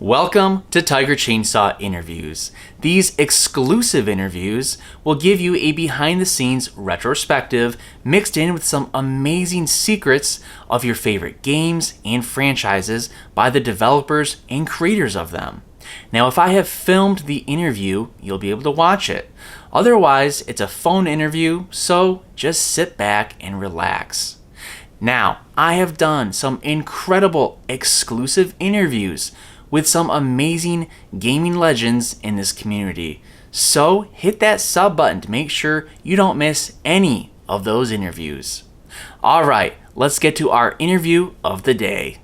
Welcome to Tiger Chainsaw Interviews. These exclusive interviews will give you a behind the scenes retrospective mixed in with some amazing secrets of your favorite games and franchises by the developers and creators of them. Now, if I have filmed the interview, you'll be able to watch it. Otherwise, it's a phone interview, so just sit back and relax. Now, I have done some incredible exclusive interviews with some amazing gaming legends in this community. So hit that sub button to make sure you don't miss any of those interviews. Alright, let's get to our interview of the day.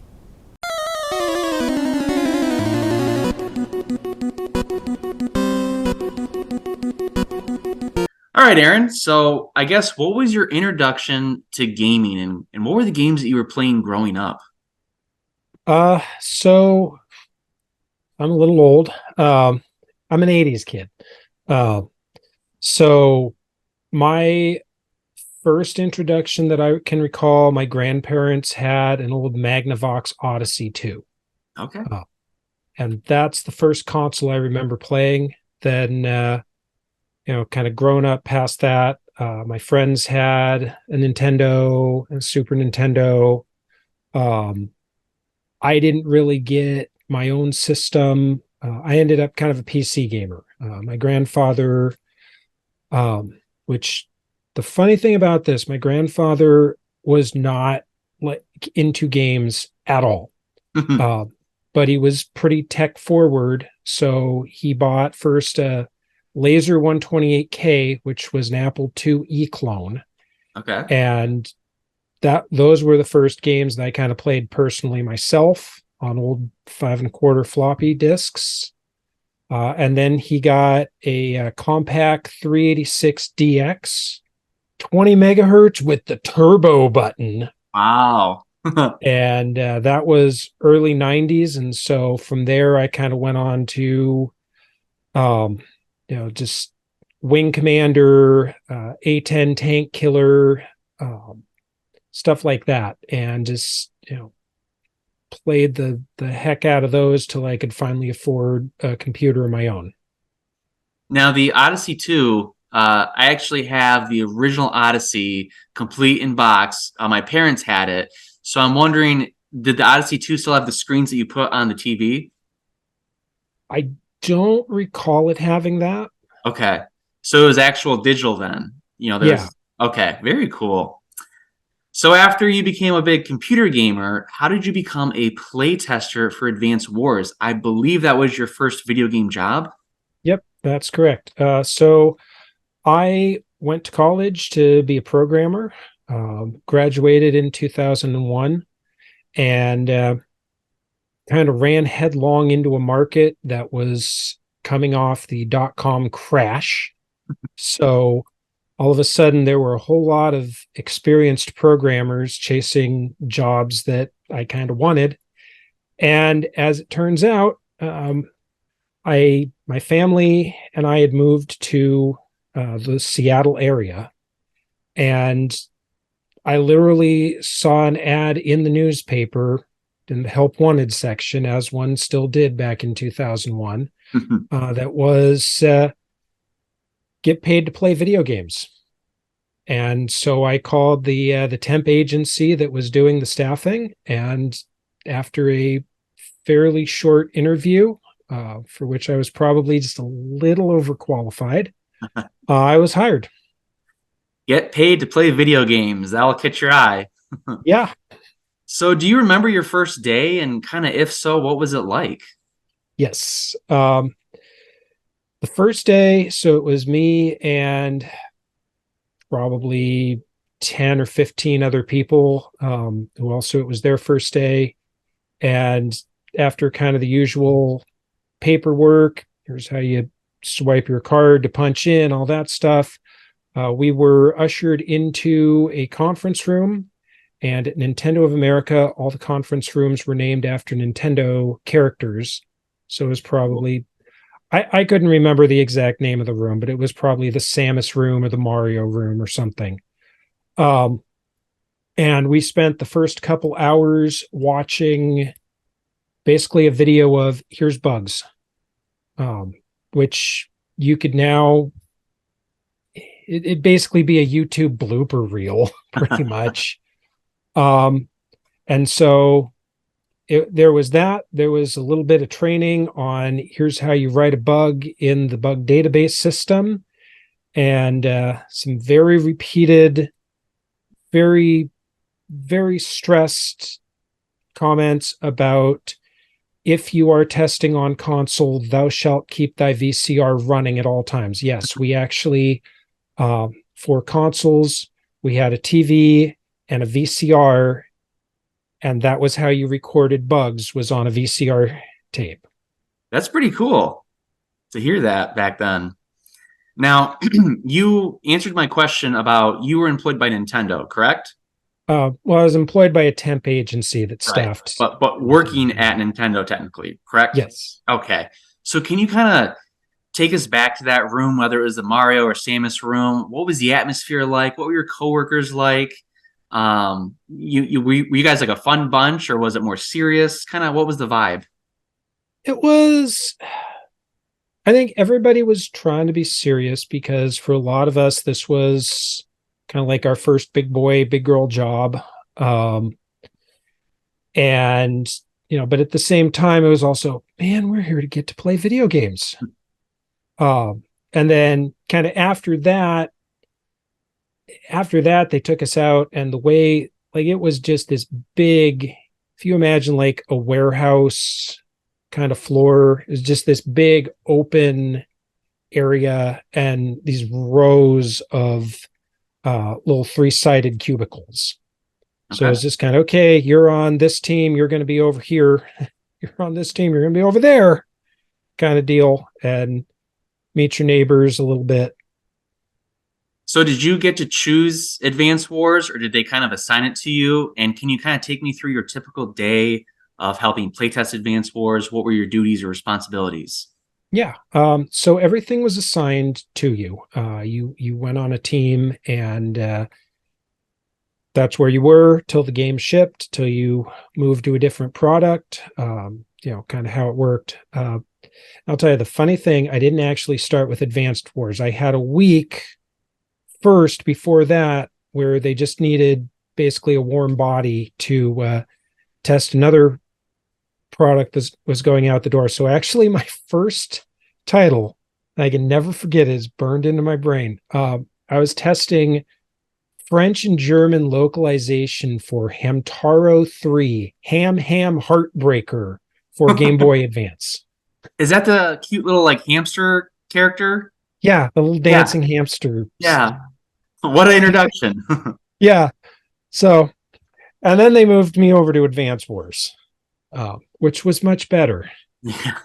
Alright, Aaron, so I guess what was your introduction to gaming and what were the games that you were playing growing up? So I'm a little old. I'm an 80s kid. Uh, so my first introduction that I can recall, my grandparents had an old Magnavox Odyssey 2. Okay. And that's the first console I remember playing. Then, kind of grown up past that, my friends had a Nintendo and Super Nintendo. I didn't really get my own system. I ended up kind of a PC gamer. My grandfather, which the funny thing about this, my grandfather was not like into games at all. But he was pretty tech forward. So he bought first a Laser 128K, which was an Apple IIe clone. Okay. And those were the first games that I kind of played personally myself on old 5 1/4 floppy disks. And then he got a compact 386DX, 20 megahertz with the turbo button. Wow. And that was early 90s. And so from there, I kind of went on to, just Wing Commander, A-10 Tank Killer, stuff like that. And just, played the heck out of those till I could finally afford a computer of my own. Now, the Odyssey 2, I actually have the original Odyssey complete in box. My parents had it. So I'm wondering, did the Odyssey 2 still have the screens that you put on the TV? I don't recall it having that. Okay. So it was actual digital then. Yeah. Okay, very cool. So after you became a big computer gamer, how did you become a play tester for Advance Wars? I believe that was your first video game job. Yep, that's correct. So I went to college to be a programmer, graduated in 2001, and kind of ran headlong into a market that was coming off the dot-com crash. So all of a sudden, there were a whole lot of experienced programmers chasing jobs that I kind of wanted. And as it turns out, my family and I had moved to the Seattle area, and I literally saw an ad in the newspaper in the help wanted section, as one still did back in 2001, that was get paid to play video games. And so I called the temp agency that was doing the staffing, and after a fairly short interview, for which I was probably just a little overqualified, I was hired. Get paid to play video games. That'll catch your eye. Yeah. So do you remember your first day, and kind of if so, what was it like? Yes. The first day, so it was me and probably 10 or 15 other people, who also, it was their first day. And after kind of the usual paperwork, here's how you swipe your card to punch in, all that stuff, we were ushered into a conference room. And at Nintendo of America, all the conference rooms were named after Nintendo characters. So it was probably, I couldn't remember the exact name of the room, but it was probably the Samus room or the Mario room or something. And we spent the first couple hours watching basically a video of here's bugs, which you could now, it'd basically be a YouTube blooper reel, pretty much. And so there was that. There was a little bit of training on here's how you write a bug in the bug database system, and some very repeated, very, very stressed comments about if you are testing on console, thou shalt keep thy VCR running at all times. Yes, we actually, for consoles, we had a TV and a VCR, and that was how you recorded bugs, was on a VCR tape. That's pretty cool to hear that back then. Now, you answered my question about you were employed by Nintendo, correct? Well, I was employed by a temp agency that Right. staffed. But working at Nintendo technically, correct? Yes. Okay. So can you kind of take us back to that room, whether it was the Mario or Samus room? What was the atmosphere like? What were your coworkers like? Were you guys like a fun bunch, or was it more serious? Kind of what was the vibe? It was, I think everybody was trying to be serious because for a lot of us, this was kind of like our first big boy, big girl job. And, but at the same time, it was also, man, we're here to get to play video games. And then kind of after that, they took us out, and the way, like, it was just this big, if you imagine like a warehouse kind of floor, is just this big open area and these rows of little 3-sided cubicles. Okay. So it's just kind of, okay, you're on this team, you're going to be over here. You're on this team, you're going to be over there, kind of deal, and meet your neighbors a little bit. So did you get to choose Advance Wars, or did they kind of assign it to you? And can you kind of take me through your typical day of helping playtest Advance Wars? What were your duties or responsibilities? Yeah. So everything was assigned to you. You went on a team, and that's where you were till the game shipped, till you moved to a different product. Kind of how it worked. I'll tell you the funny thing, I didn't actually start with Advanced Wars. I had a week first before that where they just needed basically a warm body to test another product that was going out the door. So actually my first title, I can never forget, is burned into my brain. I was testing French and German localization for Hamtaro 3, Ham Heartbreaker for Game Boy Advance. Is that the cute little like hamster character? Yeah, the little dancing hamster. Yeah. What an introduction. Yeah. So, and then they moved me over to Advance Wars, which was much better. Yeah.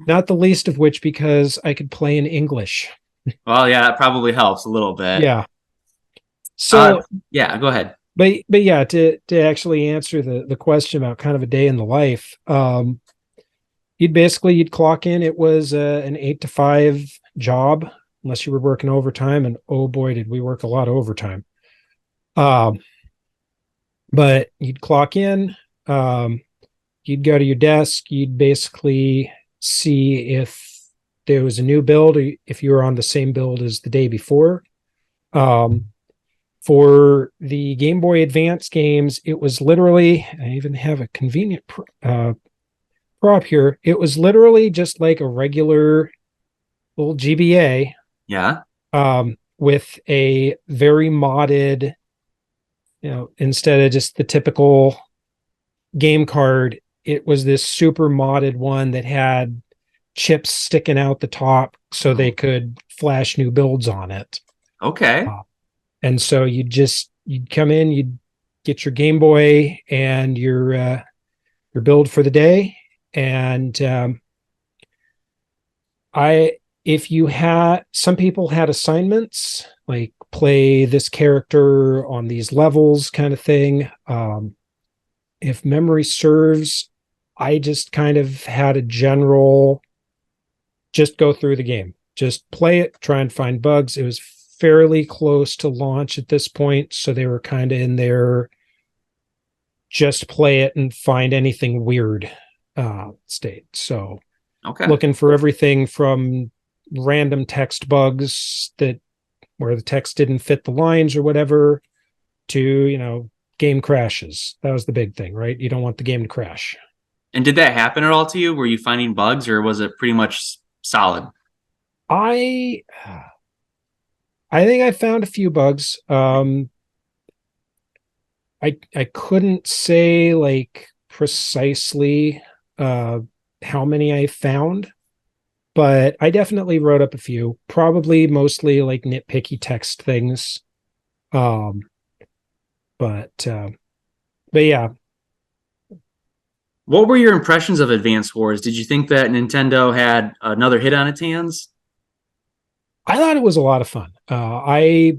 Not the least of which because I could play in English. Well, yeah, that probably helps a little bit. Yeah. So, yeah, go ahead. But yeah, to actually answer the question about kind of a day in the life, you'd clock in. It was an 8 to 5 job, unless you were working overtime, and oh boy, did we work a lot of overtime. But you'd clock in, you'd go to your desk, you'd basically see if there was a new build, or if you were on the same build as the day before. For the Game Boy Advance games, it was literally, I even have a convenient prop here. It was literally just like a regular little GBA. Yeah. With a very modded, instead of just the typical game card, it was this super modded one that had chips sticking out the top so they could flash new builds on it. Okay. And so you'd come in, you'd get your Game Boy and your build for the day. And some people had assignments like play this character on these levels kind of thing. If memory serves, I just kind of had a general, just go through the game, just play it, try and find bugs. It was fairly close to launch at this point, so they were kind of in their just play it and find anything weird state. So Okay. looking for everything from random text bugs that where the text didn't fit the lines or whatever to, game crashes. That was the big thing, right? You don't want the game to crash. And did that happen at all to you? Were you finding bugs, or was it pretty much solid? I I think I found a few bugs. I couldn't say like precisely uh how many I found, but I definitely wrote up a few, probably mostly like nitpicky text things. Um, but yeah, What were your impressions of Advance Wars? Did you think that Nintendo had another hit on its hands? I thought it was a lot of fun. I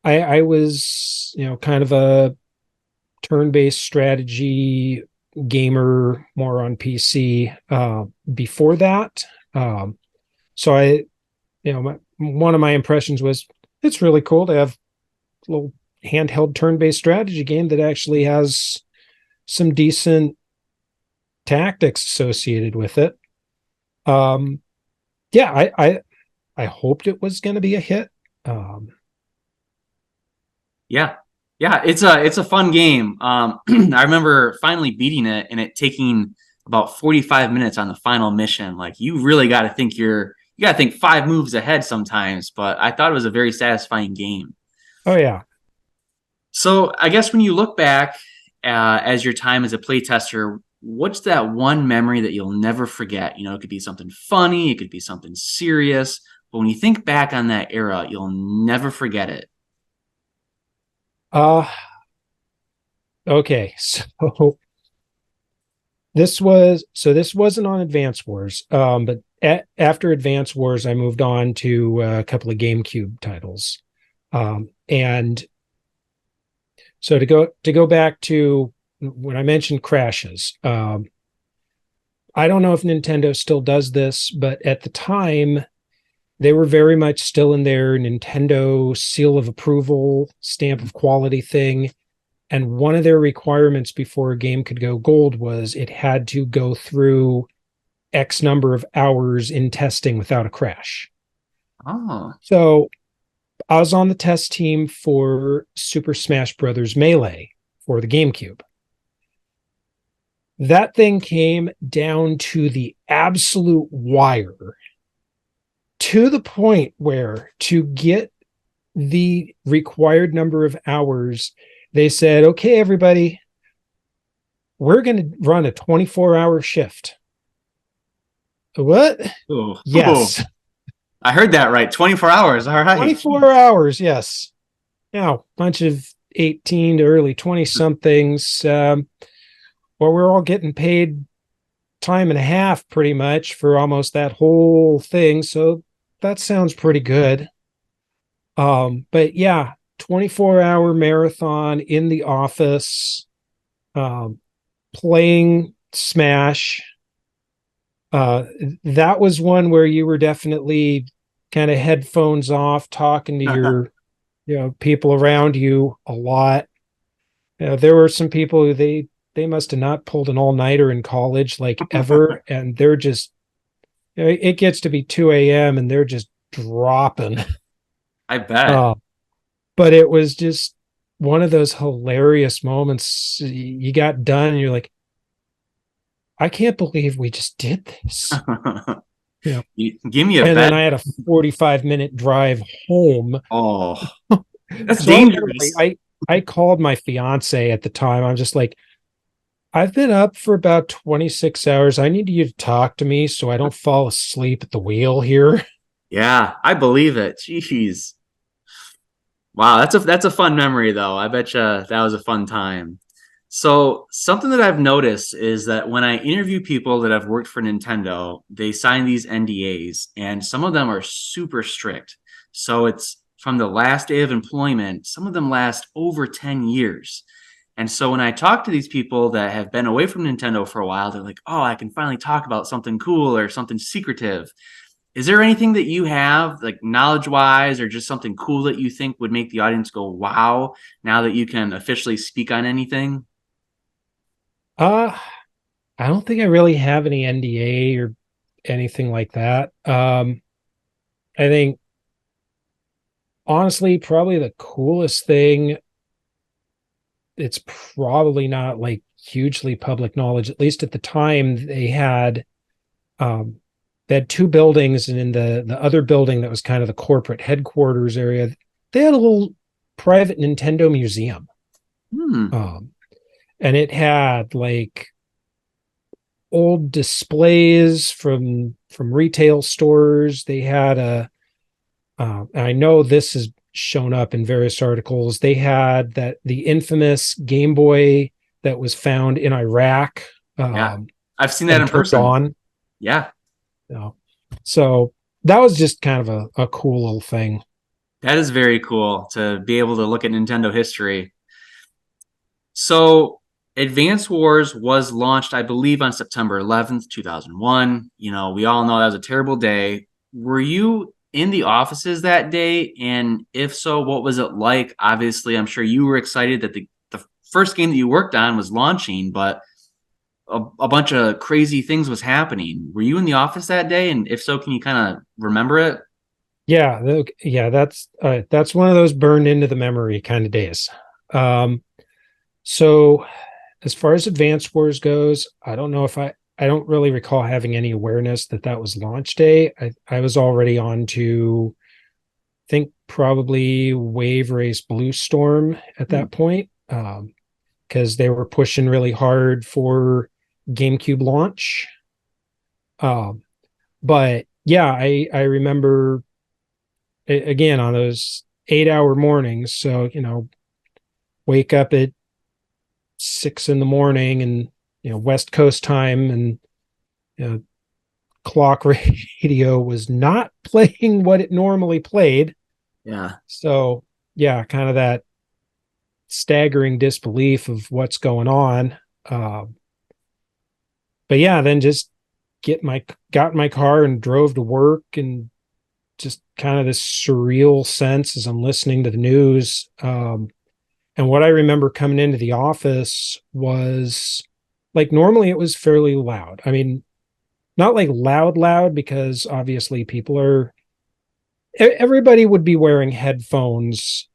was, kind of a turn-based strategy gamer more on PC before that. Um, so one of my impressions was it's really cool to have a little handheld turn-based strategy game that actually has some decent tactics associated with it. Um, yeah, I hoped it was going to be a hit. Um, Yeah, yeah, it's a fun game. I remember finally beating it and it taking about 45 minutes on the final mission. Like you really got to think you got to think 5 moves ahead sometimes. But I thought it was a very satisfying game. oh yeah. So I guess when you look back as your time as a playtester, what's that one memory that you'll never forget? You know, it could be something funny, it could be something serious, but when you think back on that era, you'll never forget it. Uh, okay. This wasn't on Advance Wars. But after Advance Wars, I moved on to a couple of GameCube titles. And so to go back to when I mentioned crashes, I don't know if Nintendo still does this, but at the time they were very much still in their Nintendo seal of approval, stamp of quality thing. And one of their requirements before a game could go gold was it had to go through X number of hours in testing without a crash. Oh, So I was on the test team for Super Smash Brothers Melee for the GameCube. That thing came down to the absolute wire, to the point where to get the required number of hours, they said, okay, everybody, we're going to run a 24-hour shift. What? oh, oh. Yes. I heard that right. 24 hours. All right. 24 hours. Yes. Now, bunch of 18 to early 20 somethings, where we're all getting paid time and a half pretty much for almost that whole thing. So that sounds pretty good. But yeah, 24-hour marathon in the office, um, playing Smash. That was one where you were definitely kind of headphones off, talking to your, people around you a lot. There were some people who they must have not pulled an all-nighter in college like ever, and they're just, it gets to be 2 a.m. and they're just dropping. I bet. Uh, but it was just one of those hilarious moments. You got done and you're like, I can't believe we just did this. Yeah. Give me a And then bet. I had a 45-minute drive home. Oh, that's So dangerous. I called my fiance at the time. I'm just like, I've been up for about 26 hours. I need you to talk to me so I don't fall asleep at the wheel here. Yeah, I believe it. Jeez. Wow, that's a fun memory though. I bet you that was a fun time. So something that I've noticed is that when I interview people that have worked for Nintendo, they sign these NDAs, and some of them are super strict. So it's from the last day of employment. Some of them last over 10 years. And so when I talk to these people that have been away from Nintendo for a while, they're like, "Oh, I can finally talk about something cool or something secretive." Is there anything that you have, like knowledge wise, or just something cool that you think would make the audience go, wow, now that you can officially speak on anything? Uh, I don't think I really have any NDA or anything like that. I think honestly, probably the coolest thing, it's probably not like hugely public knowledge. At least at the time, um, they had two buildings, and in the other building that was kind of the corporate headquarters area, they had a little private Nintendo museum. Hmm. Um, and it had like old displays from retail stores. They had and I know this has shown up in various articles. They had that the infamous Game Boy that was found in Iraq, Yeah. um, I've seen that and in turned person. on. Yeah. You know. So that was just kind of a cool little thing. That is very cool to be able to look at Nintendo history. So, Advance Wars was launched, I believe, on September 11th, 2001. We all know that was a terrible day. Were you in the offices that day? And if so, what was it like? Obviously, I'm sure you were excited that the first game that you worked on was launching, but a bunch of crazy things was happening. Were you in the office that day? And if so, can you kind of remember it? Yeah, that's one of those burned into the memory kind of days. Um, so as far as Advance Wars goes, I don't know if I don't really recall having any awareness that that was launch day. I was already on to think probably Wave Race Blue Storm at Hmm. that point, because they were pushing really hard for GameCube launch. Um, but yeah, I remember again on those 8 hour mornings. So wake up at 6 in the morning, and West Coast time, and you know, clock radio was not playing what it normally played. Yeah. So yeah, kind of that staggering disbelief of what's going on. Uh, but yeah, then just got in my car and drove to work, and just kind of this surreal sense as I'm listening to the news. And what I remember coming into the office was like normally it was fairly loud. I mean, not like loud because obviously everybody would be wearing headphones.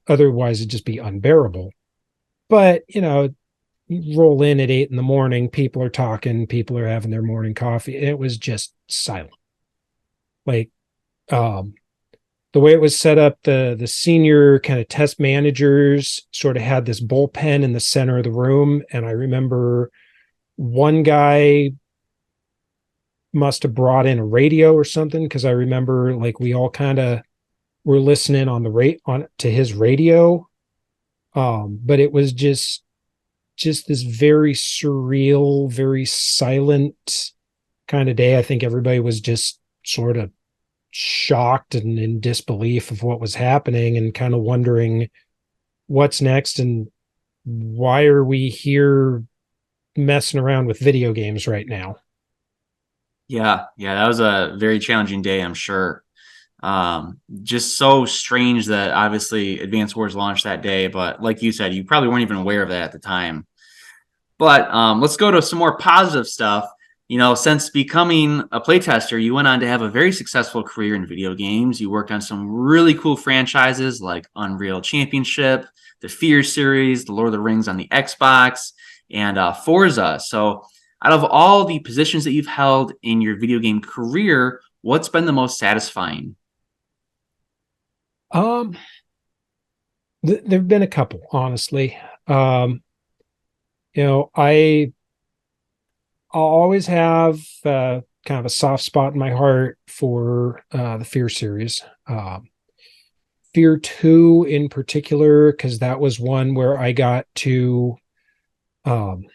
Otherwise it'd just be unbearable. But you roll in at 8 in the morning, people are talking, people are having their morning coffee. It was just silent. Like um, the way it was set up, the senior kind of test managers sort of had this bullpen in the center of the room, and I remember one guy must have brought in a radio or something, because I remember like we all kind of were listening on the rate on to his radio. But it was just this very surreal, very silent kind of day. I think everybody was just sort of shocked and in disbelief of what was happening, and kind of wondering what's next, and why are we here messing around with video games right now. Yeah. Yeah. That was a very challenging day, I'm sure. Just so strange that obviously Advance Wars launched that day, but like you said, you probably weren't even aware of that at the time. But let's go to some more positive stuff. Since becoming a playtester, you went on to have a very successful career in video games. You worked on some really cool franchises like Unreal Championship, the F.E.A.R series, the Lord of the Rings on the Xbox, and Forza. So, out of all the positions that you've held in your video game career, what's been the most satisfying? um there've been a couple, honestly. um I'll always have kind of a soft spot in my heart for the F.E.A.R series. F.E.A.R 2 in particular, because that was one where I got to um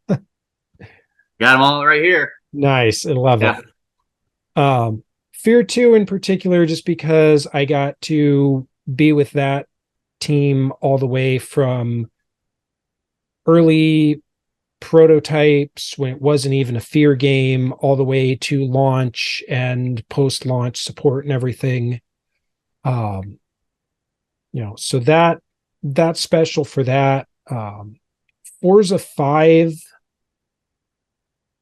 Got them all right here. nice, I love it. Yeah. F.E.A.R 2 in particular, just because I got to be with that team all the way from early prototypes when it wasn't even a F.E.A.R game, all the way to launch and post-launch support and everything. So that's special for that. Forza 5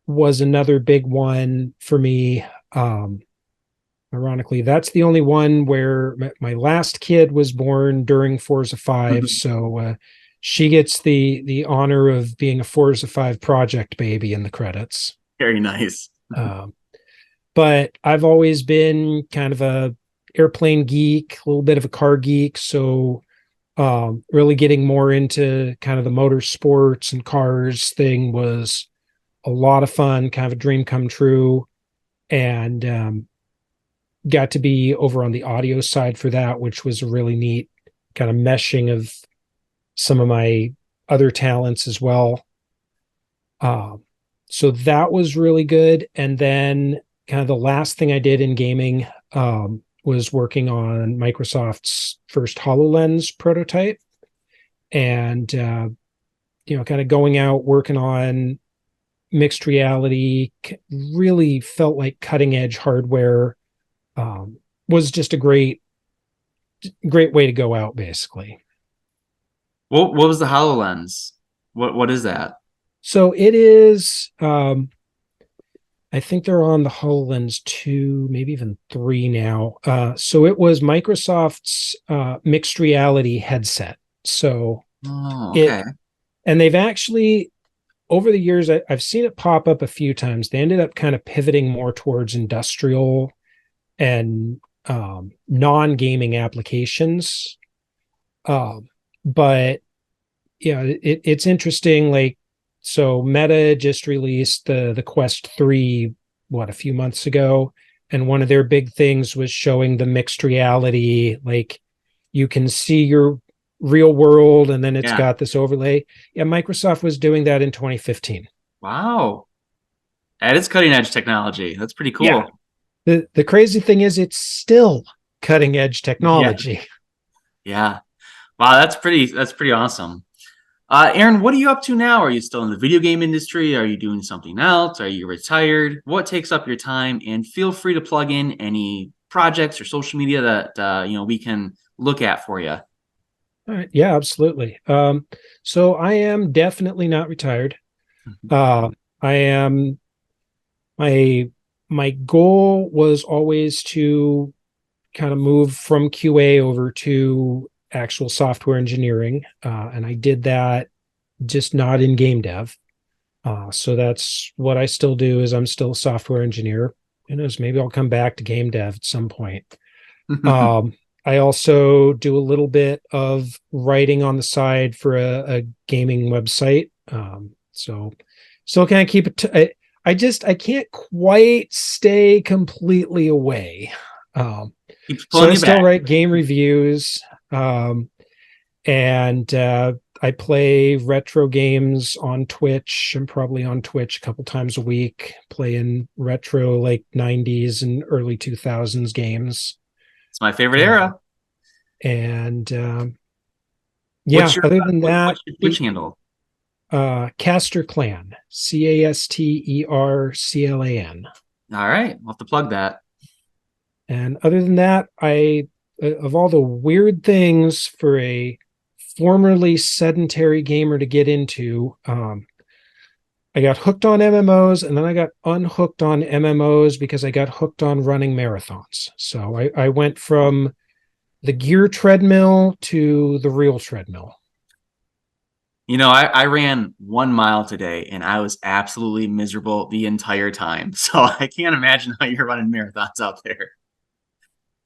was another big one for me. Ironically, that's the only one where my last kid was born during Forza 5. So she gets the honor of being a Forza 5 project baby in the credits. Very nice. Um, but I've always been kind of a airplane geek, a little bit of a car geek. So really getting more into kind of the motorsports and cars thing was a lot of fun, kind of a dream come true. And got to be over on the audio side for that, which was a really neat kind of meshing of some of my other talents as well. So that was really good. And then kind of the last thing I did in gaming was working on Microsoft's first HoloLens prototype, and kind of going out working on mixed reality. Really felt like cutting edge hardware. Was just a great way to go out, basically. What was the HoloLens? What is that? So it is, I think they're on the HoloLens 2, maybe even 3 now. So it was Microsoft's mixed reality headset. So Oh, it, okay. and they've actually, over the years, I've seen it pop up a few times. They ended up kind of pivoting more towards industrial and non-gaming applications. But yeah, it's interesting. Like, so Meta just released the Quest 3, a few months ago, and one of their big things was showing the mixed reality. Like, you can see your real world, and then it's Yeah. got this overlay. Yeah, Microsoft was doing that in 2015. Wow. That is cutting edge technology. That's pretty Yeah. cool. The crazy thing is, it's still cutting edge Yeah. technology. Yeah. Wow, that's pretty awesome. Aaron, what are you up to now? Are you still in the video game industry? Are you doing something else? Are you retired? What takes up your time? And feel free to plug in any projects or social media that we can look at for you. All right. Yeah, absolutely. So I am definitely not retired. I am my goal was always to kind of move from QA over to actual software engineering, and I did that, just not in game dev. So that's what I still do. Is I'm still a software engineer. Who knows? Maybe I'll come back to game dev at some point. Um, I also do a little bit of writing on the side for a gaming website. So still kind of keep it. I can't quite stay completely away. Keeps So pulling I you still back. write game reviews, and I play retro games on Twitch. I'm probably on Twitch a couple times a week, playing retro like 90s and early 2000s games. It's my favorite Uh, era. and What's yeah, your other than that, what's your Twitch the handle? Caster Clan, CASTERCLAN. All right, I'll have to plug that. And other than that, I of all the weird things for a formerly sedentary gamer to get into, I got hooked on MMOs, and then I got unhooked on MMOs because I got hooked on running marathons. So I went from the gear treadmill to the real treadmill. I ran 1 mile today and I was absolutely miserable the entire time. So I can't imagine how you're running marathons out there.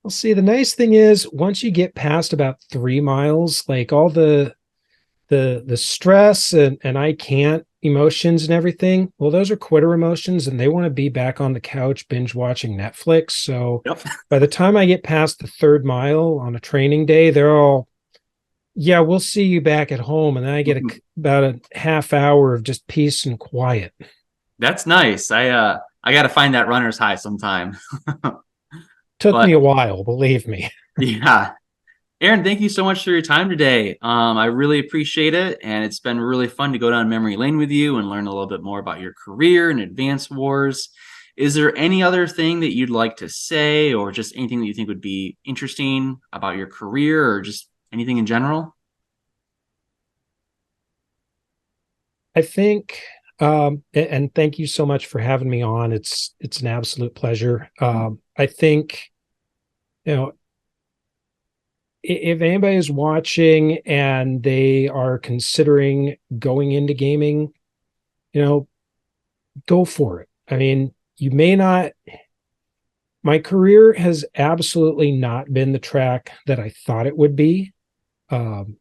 Well, see, the nice thing is once you get past about 3 miles, like all the stress and I can't emotions and everything, well, those are quitter emotions, and they want to be back on the couch binge watching Netflix. So Yep. by the time I get past the 3rd mile on a training day, they're all, yeah, we'll see you back at home. And then I get about a half hour of just peace and quiet. That's nice. I got to find that runner's high sometime. Took But me a while, believe me. yeah, Aaron, thank you so much for your time today. I really appreciate it, and it's been really fun to go down memory lane with you and learn a little bit more about your career and Advance Wars. Is there any other thing that you'd like to say, or just anything that you think would be interesting about your career, or just anything in general? I think, and thank you so much for having me on. It's an absolute pleasure. I think, you know, if anybody is watching and they are considering going into gaming, you know, go for it. I mean, you may not. My career has absolutely not been the track that I thought it would be. Um,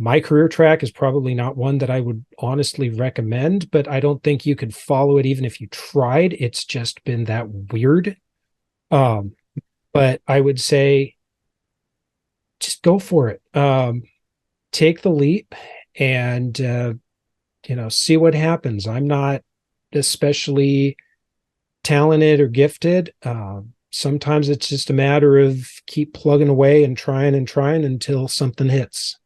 my career track is probably not one that I would honestly recommend, but I don't think you could follow it even if you tried. It's just been that weird. Um, but I would say just go for it. Take the leap and see what happens. I'm not especially talented or gifted. Sometimes it's just a matter of keep plugging away and trying until something hits.